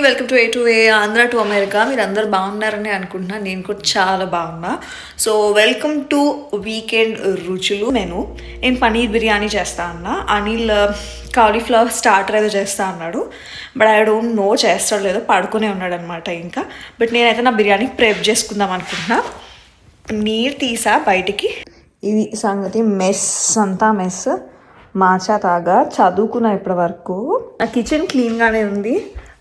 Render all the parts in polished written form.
Welcome to A2A Andhra to America. మీరు అందరు బాగున్నారని అనుకుంటున్నాను. నేను కూడా చాలా బాగున్నా. సో వెల్కమ్ టు వీకెండ్ రుచులు. నేను పనీర్ బిర్యానీ చేస్తా అన్నా. అనిల్ కాలీఫ్లవర్ స్టార్టర్ ఏదో చేస్తా అన్నాడు. బట్ ఐ డోంట్ నో చేస్తాడు లేదో, పడుకునే ఉన్నాడు అనమాట ఇంకా. బట్ నేనైతే నా బిర్యానీ ప్రెప్ చేసుకుందాం అనుకుంటున్నా. నీరు తీసా బయటికి. ఇది సంగతి. మెస్ అంతా మెస్. మార్చా తాగా చదువుకున్నా ఇప్పటి వరకు. నా కిచెన్ క్లీన్గానే ఉంది.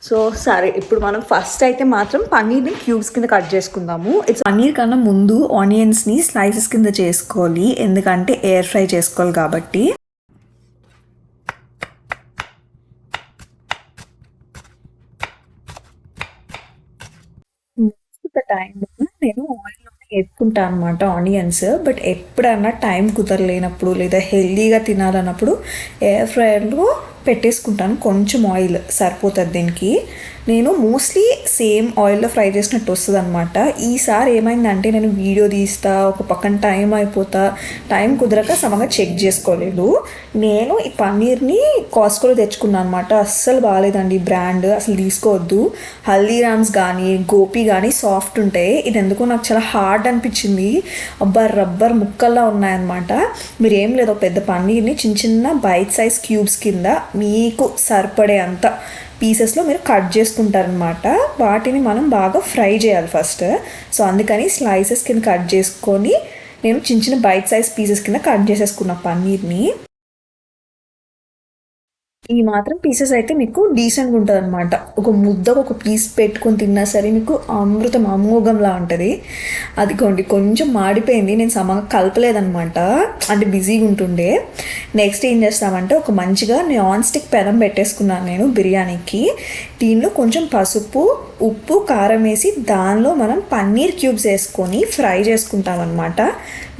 సో సరే, ఇప్పుడు మనం ఫస్ట్ అయితే మాత్రం పన్నీర్ని క్యూబ్స్ కింద కట్ చేసుకుందాము. ఇట్స్ పన్నీర్ కన్నా ముందు ఆనియన్స్ని స్లైసెస్ కింద చేసుకోవాలి, ఎందుకంటే ఎయిర్ ఫ్రై చేసుకోవాలి కాబట్టి. టైం నేను ఆయిల్లోనే వేసుకుంటాను అనమాట ఆనియన్స్. బట్ ఎప్పుడన్నా టైం కుదరలేనప్పుడు లేదా హెల్దీగా తినాలన్నప్పుడు ఎయిర్ ఫ్రైయర్లో పెట్టేసుకుంటాను. కొంచెం ఆయిల్ సరిపోతుంది దీనికి. నేను మోస్ట్లీ సేమ్ ఆయిల్లో ఫ్రై చేసినట్టు వస్తుంది అనమాట. ఈసారి ఏమైందంటే నేను వీడియో తీస్తా, ఒక పక్కన టైం అయిపోతా, టైం కుదరక సమంగా చెక్ చేసుకోలేదు. నేను ఈ పన్నీర్ని కాస్కోలో తెచ్చుకున్నాను అనమాట. అస్సలు బాగాలేదండి బ్రాండ్, అసలు తీసుకోవద్దు. హల్దీరామ్స్ కానీ గోపి కానీ సాఫ్ట్ ఉంటాయి. ఇది ఎందుకో నాకు చాలా హార్డ్ అనిపించింది. రబ్బర్ ముక్కల్లా ఉన్నాయన్నమాట. మీరు ఏం లేదు, పెద్ద పన్నీర్ని చిన్న చిన్న బైట్ సైజ్ క్యూబ్స్ కింద మీకు సరిపడే అంత పీసెస్లో మీరు కట్ చేసుకుంటారనమాట. వాటిని మనం బాగా ఫ్రై చేయాలి ఫస్ట్. సో అందుకని స్లైసెస్ కింద కట్ చేసుకొని నేను చిన్న చిన్న బైట్ సైజ్ పీసెస్ కింద కట్ చేసేసుకున్న పన్నీర్ని. ఈ మాత్రం పీసెస్ అయితే మీకు డీసెంట్గా ఉంటుంది అనమాట. ఒక ముద్దకు ఒక పీస్ పెట్టుకొని తిన్నా సరే మీకు అమృతం అమోఘంలా ఉంటుంది. అదిగోండి కొంచెం మాడిపోయింది, నేను సమంగా కలపలేదనమాట, అంటే బిజీగా ఉంటుండే. నెక్స్ట్ ఏం చేస్తామంటే ఒక మంచిగా నాన్ స్టిక్ పెనం పెట్టేసుకున్నాను నేను బిర్యానీకి. దీనిలో కొంచెం పసుపు, ఉప్పు, కారం వేసి దానిలో మనం పన్నీర్ క్యూబ్స్ వేసుకొని ఫ్రై చేసుకుంటాం అనమాట.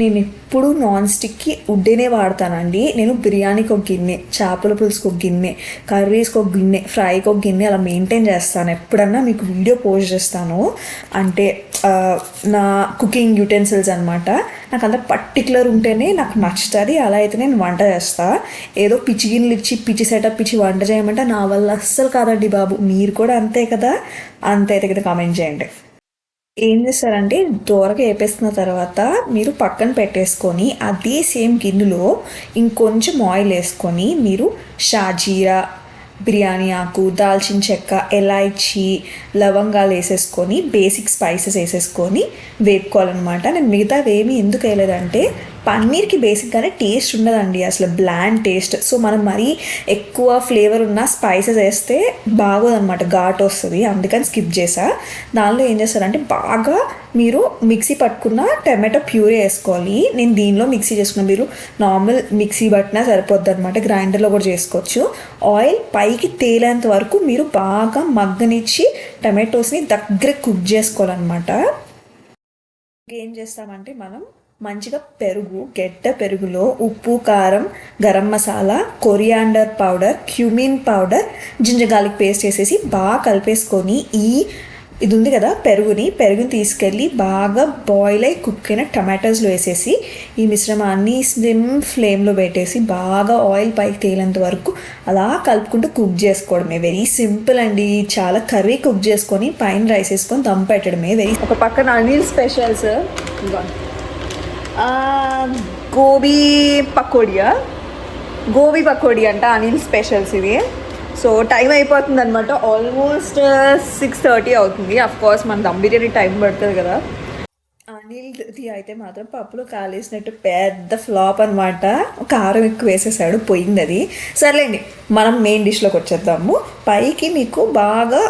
నేను ఎప్పుడు నాన్ స్టిక్కి ఉడ్డేనే వాడతానండి. నేను బిర్యానీకి ఒక గిన్నె, చేపల పులుసుకి ఒక గిన్నె, కర్రీస్కి ఒక గిన్నె, ఫ్రైకి ఒక గిన్నె అలా మెయింటైన్ చేస్తాను. ఎప్పుడన్నా మీకు వీడియో పోస్ట్ చేస్తాను, అంటే నా కుకింగ్ యూటెన్సిల్స్ అనమాట. నాకు అంత పర్టికులర్ ఉంటేనే నాకు నచ్చుతుంది. అలా అయితే నేను వంట చేస్తాను. ఏదో పిచ్చి గిన్నెలు ఇచ్చి పిచ్చి సెటప్ ఇచ్చి వంట చేయమంటే నా వల్ల అస్సలు కాదండి బాబు. మీరు కూడా అంతే కదా? అంతే అయితే కదా కామెంట్ చేయండి. ఏం చేస్తారంటే దోరగా వేపేసుకున్న తర్వాత మీరు పక్కన పెట్టేసుకొని అదే సేమ్ గిన్నెలో ఇంకొంచెం ఆయిల్ వేసుకొని మీరు షాజీరా, బిర్యానీ ఆకు, దాల్చిన చెక్క, ఎలాచీ, లవంగాలు వేసేసుకొని బేసిక్ స్పైసెస్ వేసేసుకొని వేపుకోవాలన్నమాట. నేను మిగతావి ఏమీ ఎందుకు వేయలేదంటే పన్నీర్కి బేసిక్గానే టేస్ట్ ఉండదండి, అసలు బ్లాండ్ టేస్ట్. సో మనం మరీ ఎక్కువ ఫ్లేవర్ ఉన్న స్పైసెస్ వేస్తే బాగోదన్నమాట, ఘాట్ వస్తుంది. అందుకని స్కిప్ చేసా. దానిలో ఏం చేస్తారంటే బాగా మీరు మిక్సీ పట్టుకున్న టమాటో ప్యూరీ వేసుకోవాలి. నేను దీనిలో మిక్సీ చేసుకున్నా, మీరు నార్మల్ మిక్సీ పట్టినా సరిపోద్ది అనమాట, గ్రైండర్లో కూడా చేసుకోవచ్చు. ఆయిల్ పైకి తేలేంత వరకు మీరు బాగా మగ్గనిచ్చి టమాటోస్ని దగ్గర కుక్ చేసుకోవాలన్నమాట. ఏం చేస్తామంటే మనం మంచిగా పెరుగు, గెడ్డ పెరుగులో ఉప్పు, కారం, garam masala, coriander powder, cumin powder, ginger garlic paste వేసేసి బాగా కలిపేసుకొని ఇది ఉంది కదా పెరుగుని తీసుకెళ్ళి బాగా బాయిల్ అయి కుక్ అయిన టమాటోస్లో వేసేసి ఈ మిశ్రమాన్ని స్లిమ్ ఫ్లేమ్లో పెట్టేసి బాగా ఆయిల్ పైకి తేలేంత వరకు అలా కలుపుకుంటూ కుక్ చేసుకోవడమే. వెరీ సింపుల్ అండి. చాలా కర్రీ కుక్ చేసుకొని పైన రైస్ వేసుకొని దమ్ పెట్టడమే. ఒక పక్కన అనిల్ స్పెషల్స్ గోబీ పకోడీ అంట అనిల్ స్పెషల్స్ ఇవి. సో టైం అయిపోతుంది అనమాట, ఆల్మోస్ట్ 6:30 అవుతుంది. కోర్స్ మన దమ్ బిర్యానీ టైం పడుతుంది కదా. అనిల్ది అయితే మాత్రం పప్పులో కాలేసినట్టు పెద్ద ఫ్లాప్ అనమాట. కారం ఎక్కువ వేసేసాడు, పోయింది అది. సర్లేండి, మనం మెయిన్ డిష్లోకి వచ్చేద్దాము. పైకి మీకు బాగా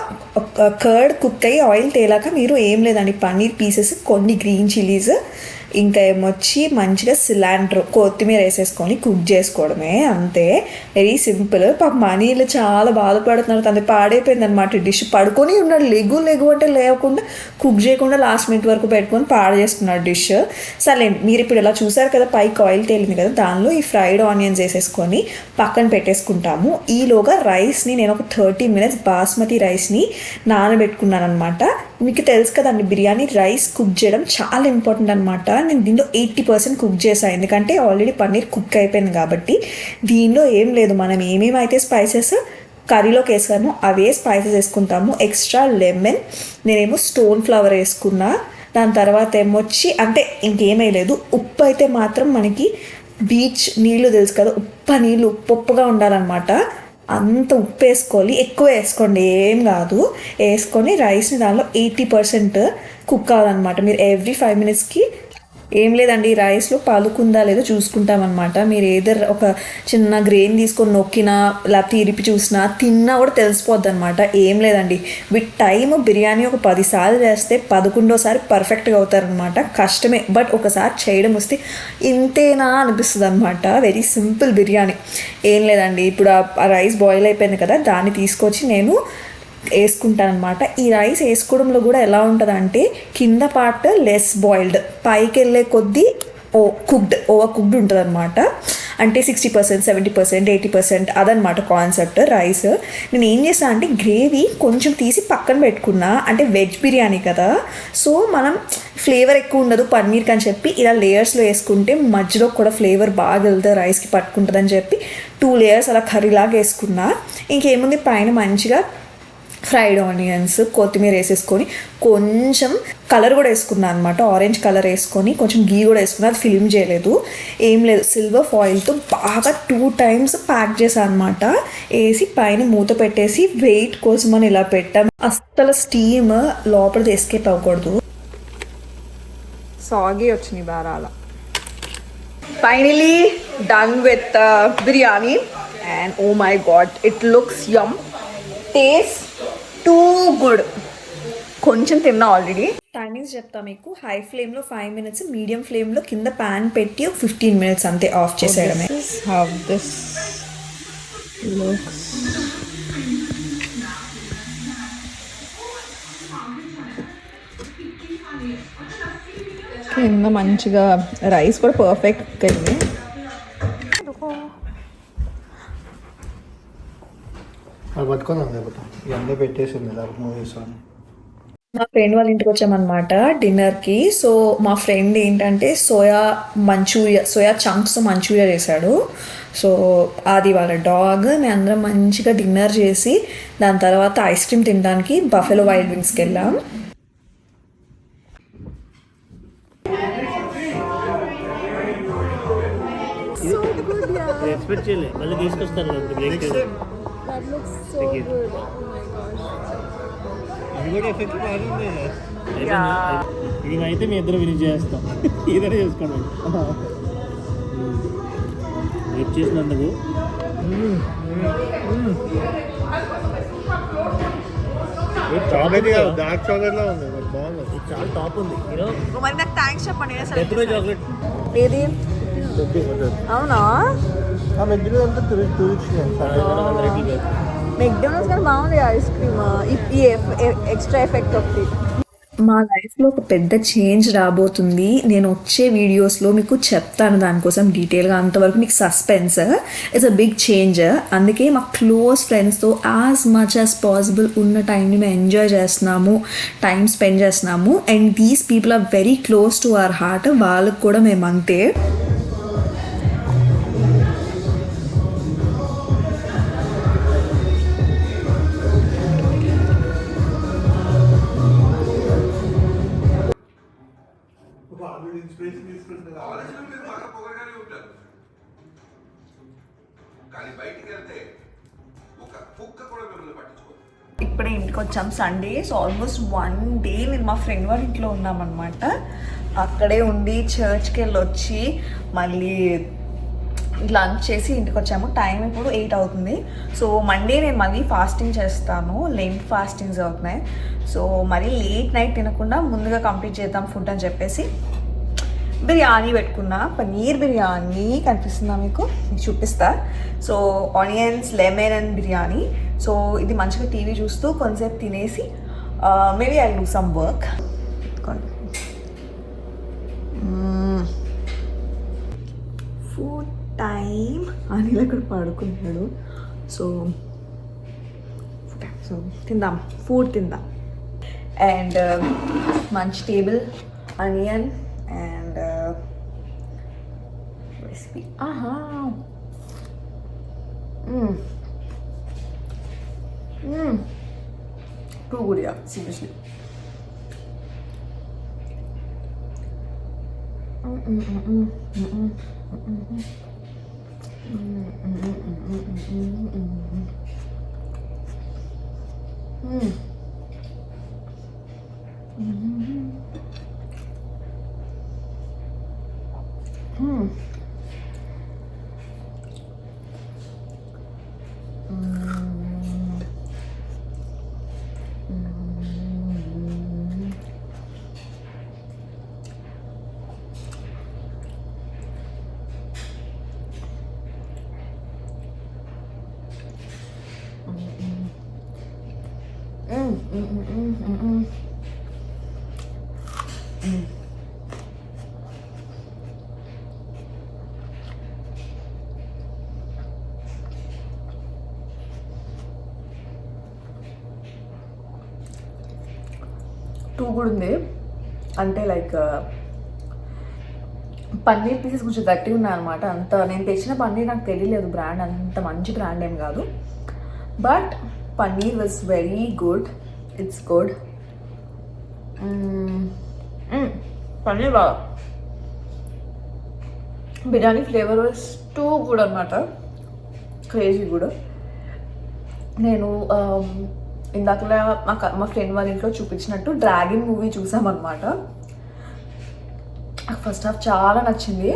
కర్డ్ కుక్ అయ్యి ఆయిల్ తేలాక మీరు ఏం లేదండి, పన్నీర్ పీసెస్, కొన్ని గ్రీన్ చిల్లీస్, ఇంకా ఏమొచ్చి మంచిగా సిలాండ్రో, కొత్తిమీర వేసేసుకొని కుక్ చేసుకోవడమే, అంతే. Very simple. పాపం అనిల్ చాలా బాధపడుతున్నారు, తనది పాడైపోయింది అనమాట డిష్. పడుకొని ఉన్నాడు, లెగు అంటే లేకుండా కుక్ చేయకుండా లాస్ట్ మినిట్ వరకు పెట్టుకొని పాడు చేస్తున్నాడు డిష్. సరే, మీరు ఇప్పుడు ఇలా చూసారు కదా, పైకి ఆయిల్ తేలింది కదా, దానిలో ఈ ఫ్రైడ్ ఆనియన్స్ వేసేసుకొని పక్కన పెట్టేసుకుంటాము. ఈలోగా రైస్ని నేను ఒక 30 minutes బాస్మతి రైస్ని నానబెట్టుకున్నాను అనమాట. మీకు తెలుసు కదండి, బిర్యానీ రైస్ కుక్ చేయడం చాలా ఇంపార్టెంట్ అనమాట. నేను దీనిలో 80% కుక్ చేశాను, ఎందుకంటే ఆల్రెడీ పన్నీర్ కుక్ అయిపోయింది కాబట్టి. దీనిలో ఏం లేదు, మనం ఏమేమైతే స్పైసెస్ కర్రీలోకి వేసాము అవే స్పైసెస్ వేసుకుంటాము. ఎక్స్ట్రా లెమన్, నేనేమో స్టోన్ ఫ్లవర్ వేసుకున్నా. దాని తర్వాత ఏమొచ్చి అంటే ఇంకేమీ లేదు. ఉప్పు అయితే మాత్రం మనకి బీచ్ నీళ్ళు తెలుసు కదా, నీళ్ళు ఉప్పుగా ఉండాలన్నమాట. అంత ఉప్పు వేసుకోవాలి, ఎక్కువ వేసుకోండి ఏం కాదు. వేసుకొని రైస్ని దానిలో 80% కుక్ కావాలన్నమాట. మీరు ఎవ్రీ 5 minutesకి ఏం లేదండి, రైస్లో పలుకుందా లేదో చూసుకుంటామన్నమాట. మీరు ఏదర్ ఒక చిన్న గ్రెయిన్ తీసుకొని నొక్కినా లేకపోతే ఇరిపి చూసినా తిన్నా కూడా తెలిసిపోద్ది అనమాట. ఏం లేదండి, విత్ టైమ్ బిర్యానీ ఒక 10 సార్లు చేస్తే 11వ సారి పర్ఫెక్ట్గా అవుతారనమాట. కష్టమే, బట్ ఒకసారి చేయడం వస్తే ఇంతేనా అనిపిస్తుంది అనమాట. Very simple biryani. ఏం లేదండి, ఇప్పుడు ఆ రైస్ బాయిల్ అయిపోయింది కదా, దాన్ని తీసుకొచ్చి నేను వేసుకుంటాను అనమాట. ఈ రైస్ వేసుకోవడంలో కూడా ఎలా ఉంటుంది అంటే కింద పార్ట్ లెస్ బాయిల్డ్, పైకి వెళ్ళే కొద్దీ ఓవర్ కుక్డ్ ఉంటుంది అనమాట. అంటే 60%, 70%, 80% అదనమాట కాన్సెప్ట్ రైస్. నేను ఏం చేస్తాను అంటే గ్రేవీ కొంచెం తీసి పక్కన పెట్టుకున్నా, అంటే వెజ్ బిర్యానీ కదా, సో మనం ఫ్లేవర్ ఎక్కువ ఉండదు పన్నీర్కి అని చెప్పి ఇలా లేయర్స్లో వేసుకుంటే మధ్యలో కూడా ఫ్లేవర్ బాగా వెళ్తుంది, రైస్కి పట్టుకుంటుంది అని చెప్పి 2 layers అలా కర్రీలాగా వేసుకున్నా. ఇంకేముంది, పైన మంచిగా ఫ్రైడ్ ఆనియన్స్, కొత్తిమీర వేసేసుకొని కొంచెం కలర్ కూడా వేసుకున్నాను అనమాట. ఆరెంజ్ కలర్ వేసుకొని కొంచెం గీ కూడా వేసుకున్నా. అది ఫిల్మ్ చేయలేదు, ఏం లేదు, సిల్వర్ ఫాయిల్తో బాగా 2 times ప్యాక్ చేశాను అనమాట. వేసి పైన మూత పెట్టేసి వెయిట్ కోసం అని ఇలా పెట్టాం. అస్సలు స్టీమ్ లోపలికి ఎస్కేప్ అవ్వకూడదు. సాగి వచ్చినాయి బారాల. Finally done with biryani and oh my God, it looks yum, taste too good. కొంచెం తిన్నా ఆల్రెడీ. టైమింగ్స్ చెప్తా మీకు. హై ఫ్లేమ్లో 5 minutes, మీడియం ఫ్లేమ్లో కింద ప్యాన్ పెట్టి ఒక 15 minutes అంతే, ఆఫ్ చేసేయడమే. How this looks. కింద మంచిగా రైస్ కూడా పర్ఫెక్ట్ అయింది. అది పట్టుకొని లేకపోతే ఇవన్నీ పెట్టేసింది మూవీస్ అని. మా ఫ్రెండ్ వాళ్ళ ఇంటికి వచ్చామన్నమాట డిన్నర్కి. సో మా ఫ్రెండ్ ఏంటంటే సోయా చంక్స్తో మంచూరియా చేశాడు. సో అది వాళ్ళ డాగ్. మేము అందరం మంచిగా డిన్నర్ చేసి దాని తర్వాత ఐస్ క్రీమ్ తినడానికి బఫెలో వైల్డ్ వింగ్స్కి వెళ్ళాం. ఎక్స్పెక్ట్ చేయలేదు, మళ్ళీ తీసుకొస్తాను. That looks so good. Oh my gosh. ఇది కూడా ఎఫెక్ట్ బాగుంది. ఇది అయితే మీ ఇద్దరు విని చేస్తాం, ఇద్దరు చేసుకోండి. వెయిట్ చేసినందుకు చాక్లెట్ డార్క్ చాక్లెట్ లా ఉంది, బాగుంది. ఇది చాలా టాప్ ఉంది. మరి నాకు థ్యాంక్స్ చెప్పండి. చాక్లెట్ ఏది అవునా? మెగ్గిలో అంతా మెక్డోనల్డ్స్ కానీ బాగుంది ఐస్ క్రీమ్. ఈ ఎక్స్ట్రా ఎఫెక్ట్ ఒకటి. మా లైఫ్లో ఒక పెద్ద చేంజ్ రాబోతుంది. నేను వచ్చే వీడియోస్లో మీకు చెప్తాను దానికోసం డీటెయిల్గా. అంతవరకు మీకు suspense. It's a big change. అందుకే మా క్లోజ్ ఫ్రెండ్స్తో యాజ్ మచ్ యాజ్ పాసిబుల్ ఉన్న టైంని మేము ఎంజాయ్ చేస్తున్నాము, టైం స్పెండ్ చేస్తున్నాము. And these people are very close to our heart. వాళ్ళకు కూడా మేము అంతే. ఇప్పుడే ఇంటికి వచ్చాం సండే. సో ఆల్మోస్ట్ 1 day నేను మా ఫ్రెండ్ వాళ్ళ ఇంట్లో ఉన్నామన్నమాట. అక్కడే ఉండి చర్చ్కి వెళ్ళొచ్చి మళ్ళీ లంచ్ చేసి ఇంటికి వచ్చాము. టైం ఇప్పుడు 8 అవుతుంది. సో మండే నేను మళ్ళీ ఫాస్టింగ్ చేస్తాను, లెంట్ ఫాస్టింగ్స్ అవుతున్నాయి. సో మరీ లేట్ నైట్ తినకుండా ముందుగా కంప్లీట్ చేద్దాం ఫుడ్ అని చెప్పేసి బిర్యానీ పెట్టుకున్నా. పన్నీర్ బిర్యానీ కనిపిస్తుందా మీకు? చూపిస్తా. So onions, lemon and biryani. So ఇది మంచిగా టీవీ చూస్తూ కొంతసేపు తినేసి maybe I do some work. Food time అని ఇక్కడ పడుకుంటాడు. సో తిందాం, ఫుడ్ తిందాం. అండ్ మంచి table, onion and recipe. good, yeah, seriously. Two కూడా ఉంది అంటే లైక్ పన్నీర్ పీసెస్ కొంచెం గట్టిగా ఉన్నాయన్నమాట. అంత నేను తెచ్చిన పన్నీర్ నాకు తెలియలేదు, బ్రాండ్ అంత మంచి బ్రాండ్ ఏం కాదు, but paneer was very good. It's good. Paneer బాగా, biryani flavour was too good అనమాట, క్రేజీ గుడ్. నేను ఇందాకలా మా ఫ్రెండ్ వాళ్ళ ఇంట్లో చూపించినట్టు డ్రాగన్ మూవీ చూసామన్నమాట. ఫస్ట్ హాఫ్ చాలా నచ్చింది.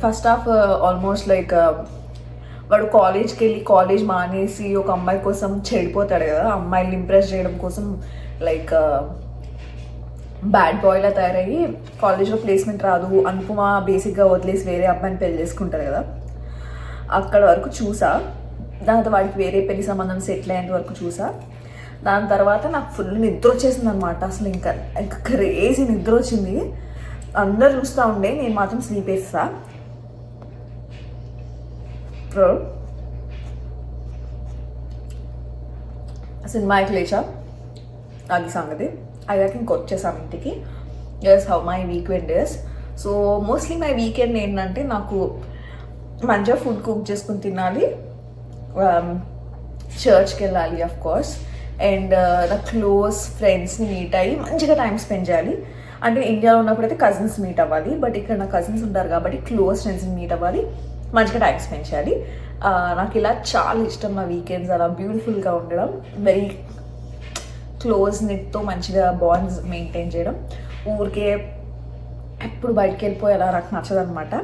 ఫస్ట్ హాఫ్ ఆల్మోస్ట్ లైక్ వాడు కాలేజ్కి వెళ్ళి కాలేజ్ మానేసి ఒక అమ్మాయి కోసం చెడిపోతాడు కదా, అమ్మాయిని ఇంప్రెస్ చేయడం కోసం లైక్ బ్యాడ్ బాయ్లా తయారయ్యి కాలేజ్లో ప్లేస్మెంట్ రాదు, అనుపమ బేసిక్గా వదిలేసి వేరే అమ్మాయిని పెళ్లి చేసుకుంటారు కదా, అక్కడ వరకు చూసా. దాని తర్వాత వాడికి వేరే పెళ్లి సంబంధం సెటిల్ అయ్యేంత వరకు చూసా. దాని తర్వాత నాకు ఫుల్ నిద్ర వచ్చేసింది అనమాట. అసలు ఇంకా క్రేజీ నిద్ర వచ్చింది. అందరు చూస్తూ ఉండే, నేను మాత్రం స్లీప్ వేస్తా. సినిమాకి లేచా, అది సంగతి. అయ్యాక ఇంకొచ్చేసాం ఇంటికి. As how my weekend is. So mostly my weekend ఏంటంటే నాకు మంచిగా ఫుడ్ కుక్ చేసుకుని తినాలి, చర్చ్కి వెళ్ళాలి ఆఫ్ కోర్స్, అండ్ నా క్లోజ్ ఫ్రెండ్స్ని మీట్ అయ్యి మంచిగా టైం స్పెండ్ చేయాలి. అంటే ఇండియాలో ఉన్నప్పుడు అయితే కజిన్స్ మీట్ అవ్వాలి, బట్ ఇక్కడ నా కజిన్స్ ఉంటారు కాబట్టి క్లోజ్ ఫ్రెండ్స్ని మీట్ అవ్వాలి, మంచిగా టైం స్పెండ్ చేయాలి. నాకు ఇలా చాలా ఇష్టం నా వీకెండ్స్ అలా బ్యూటిఫుల్గా ఉండడం, వెరీ క్లోజ్ నెట్తో మంచిగా బాండ్స్ మెయింటైన్ చేయడం. ఊరికే ఎప్పుడు బయటికి వెళ్ళిపోయేలా నాకు నచ్చదనమాట.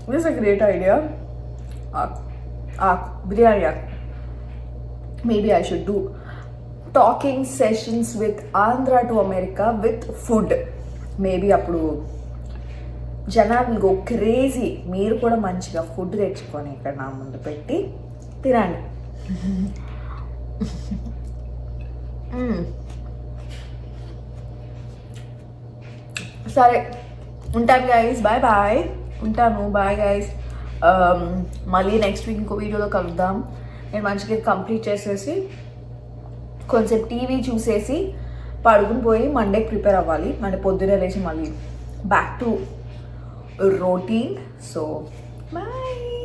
This is a great idea. Biryani. Maybe I should do talking sessions with Andhra to America with food. Maybe appudu జనాలు will go crazy. మీరు కూడా మంచిగా ఫుడ్ తెచ్చుకొని ఇక్కడ నా ముందు పెట్టి తినండి. సరే ఉంటాను గైస్, బాయ్ బాయ్. ఉంటాను, బాయ్ గైస్. మళ్ళీ నెక్స్ట్ వీక్ ఇంకో వీడియోలో కలుద్దాం. నేను మంచిగా కంప్లీట్ చేసేసి కొంచెం టీవీ చూసేసి పడుకుని పోయి మండేకి ప్రిపేర్ అవ్వాలి. అంటే పొద్దునే లేచి మళ్ళీ back to routine. So bye.